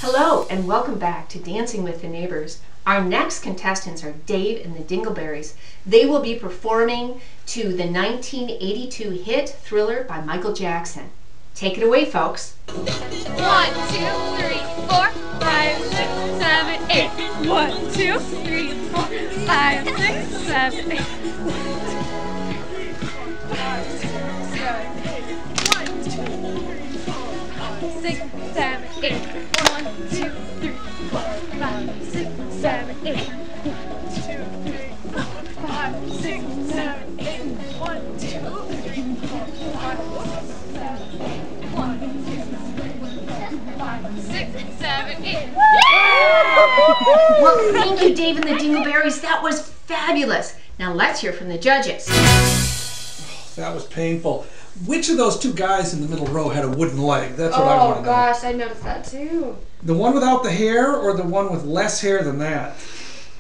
Hello and welcome back to Dancing with the Neighbors. Our next contestants are Dave and the Dingleberries. They will be performing to the 1982 hit Thriller by Michael Jackson. Take it away, folks. 1, 2, 3, 4, 5, 6, 7, 8. 1, 2, 3, 4, 5, 6, 7, 8. 6, 7, 8. 1, 2, 3, 4, 5, 6, 7, 8. 2, 3, 4, 5, 6, 7, 8. 1, 2, 3, 4, 5, 6, 7, 8. 1, 2, 3, 4, 5, 6, 7, 8. Well, thank you, Dave and the Dingleberries. That was fabulous. Now let's hear from the judges. That was painful. Which of those two guys in the middle row had a wooden leg? That's what I want to know. Oh gosh, I noticed that too. The one without the hair or the one with less hair than that?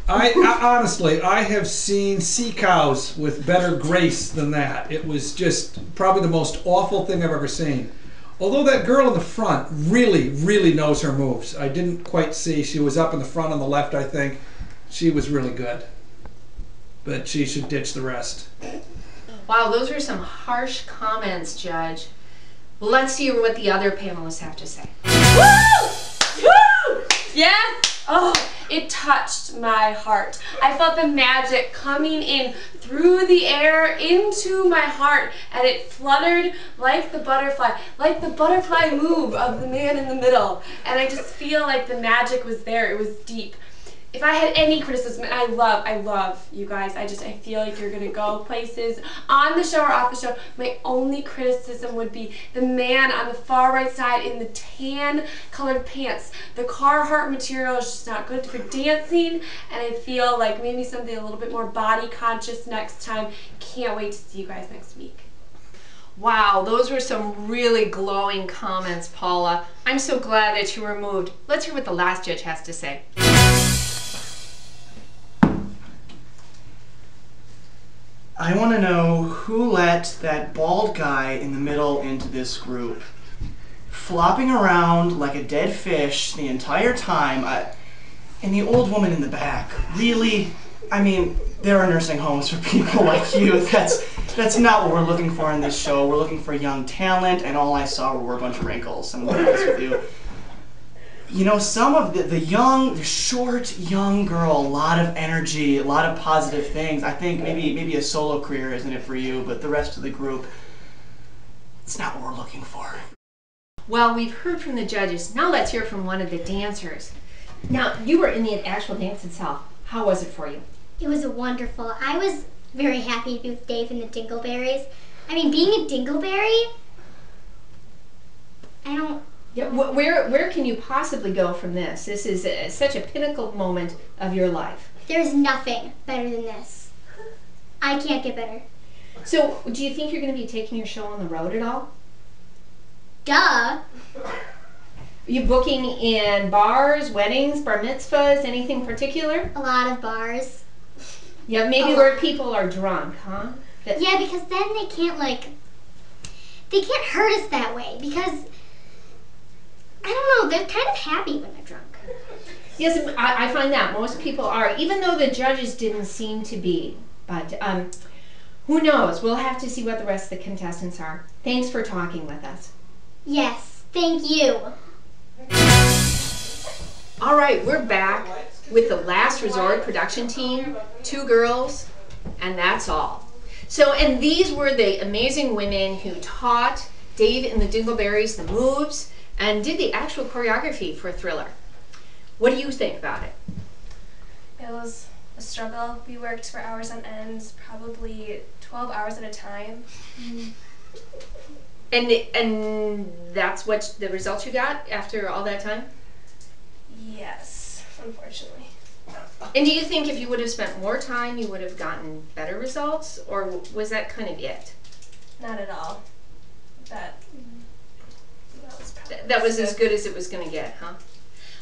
I honestly, I have seen sea cows with better grace than that. It was just probably the most awful thing I've ever seen. Although that girl in the front really knows her moves. I didn't quite see. She was up in the front on the left, I think. She was really good. But she should ditch the rest. Wow, those are some harsh comments, Judge. Well, let's hear what the other panelists have to say. Woo! Woo! Yeah? Oh, it touched my heart. I felt the magic coming in through the air into my heart, and it fluttered like the butterfly move of the man in the middle. And I just feel like the magic was there. It was deep. If I had any criticism, and I love you guys, I feel like you're gonna go places on the show or off the show. My only criticism would be the man on the far right side in the tan colored pants. The Carhartt material is just not good for dancing, and I feel like maybe something a little bit more body conscious next time. Can't wait to see you guys next week. Wow, those were some really glowing comments, Paula. I'm so glad that you were moved. Let's hear what the last judge has to say. I want to know who let that bald guy in the middle into this group. Flopping around like a dead fish the entire time, and the old woman in the back. Really? I mean, there are nursing homes for people like you. That's not what we're looking for in this show. We're looking for young talent, and all I saw were a bunch of wrinkles. I'm going to be honest with you. You know, some of the short, young girl, a lot of energy, a lot of positive things. I think maybe a solo career isn't it for you, but the rest of the group, it's not what we're looking for. Well, we've heard from the judges. Now let's hear from one of the dancers. Now, you were in the actual dance itself. How was it for you? It was wonderful. I was very happy to be with Dave and the Dingleberries. I mean, being a Dingleberry, Yeah, where can you possibly go from this? This is such a pinnacle moment of your life. There's nothing better than this. I can't get better. So, do you think you're going to be taking your show on the road at all? Duh. Are you booking in bars, weddings, bar mitzvahs, anything particular? A lot of bars. Yeah, maybe where people are drunk, huh? Yeah, because then they can't hurt us that way, because I don't know, they're kind of happy when they're drunk. Yes, I find that most people are, even though the judges didn't seem to be. But who knows? We'll have to see what the rest of the contestants are. Thanks for talking with us. Yes, thank you. All right, we're back with the Last Resort production team, 2 girls, and that's all. So, and these were the amazing women who taught Dave and the Dingleberries the moves and did the actual choreography for Thriller. What do you think about it? It was a struggle. We worked for hours on end, probably 12 hours at a time. And that's what the results you got after all that time? Yes, unfortunately. And do you think if you would have spent more time, you would have gotten better results, or was that kind of it? Not at all. That was as good as it was going to get, huh?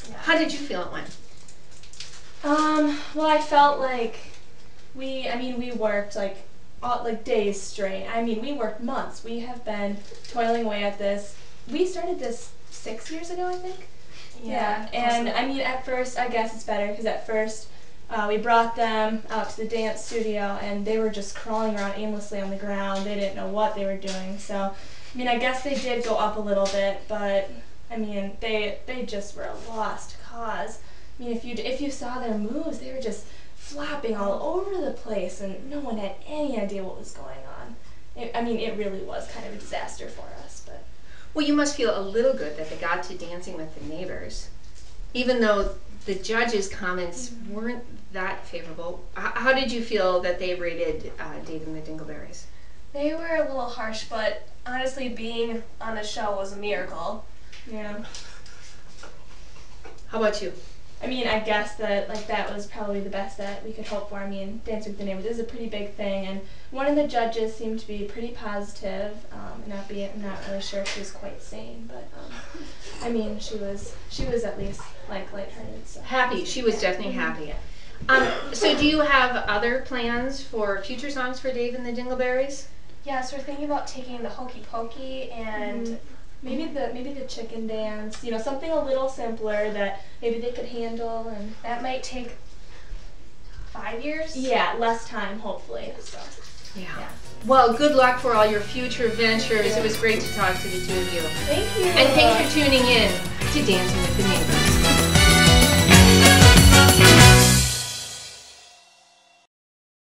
Yeah. How did you feel it went? Well, I felt like we worked days straight. I mean, we worked months. We have been toiling away at this. We started this 6 years ago, I think. Yeah, and I mean, at first, I guess it's better because at first we brought them out to the dance studio and they were just crawling around aimlessly on the ground. They didn't know what they were doing. So, I mean, I guess they did go up a little bit, but I mean, they just were a lost cause. I mean, if you saw their moves, they were just flopping all over the place and no one had any idea what was going on. I mean, it really was kind of a disaster for us, but. Well, you must feel a little good that they got to Dancing with the Neighbors, even though the judges' comments weren't that favorable. How did you feel that they rated Dave and the Dingleberries? They were a little harsh, but honestly, being on the show was a miracle. Yeah. How about you? I mean, I guess that that was probably the best that we could hope for. I mean, Dancing with the Neighbors is a pretty big thing, and one of the judges seemed to be pretty positive. I'm not really sure if she was quite sane, but I mean, she was at least lighthearted. So. Happy. She was definitely happy. So do you have other plans for future songs for Dave and the Dingleberries? Yeah, so we're thinking about taking the Hokey Pokey and maybe the chicken dance. You know, something a little simpler that maybe they could handle, and that might take 5 years. Yeah, less time, hopefully. So. Yeah. Well, good luck for all your future ventures. Yeah. It was great to talk to the two of you. Thank you. And thanks for tuning in to Dancing with the Neighbors.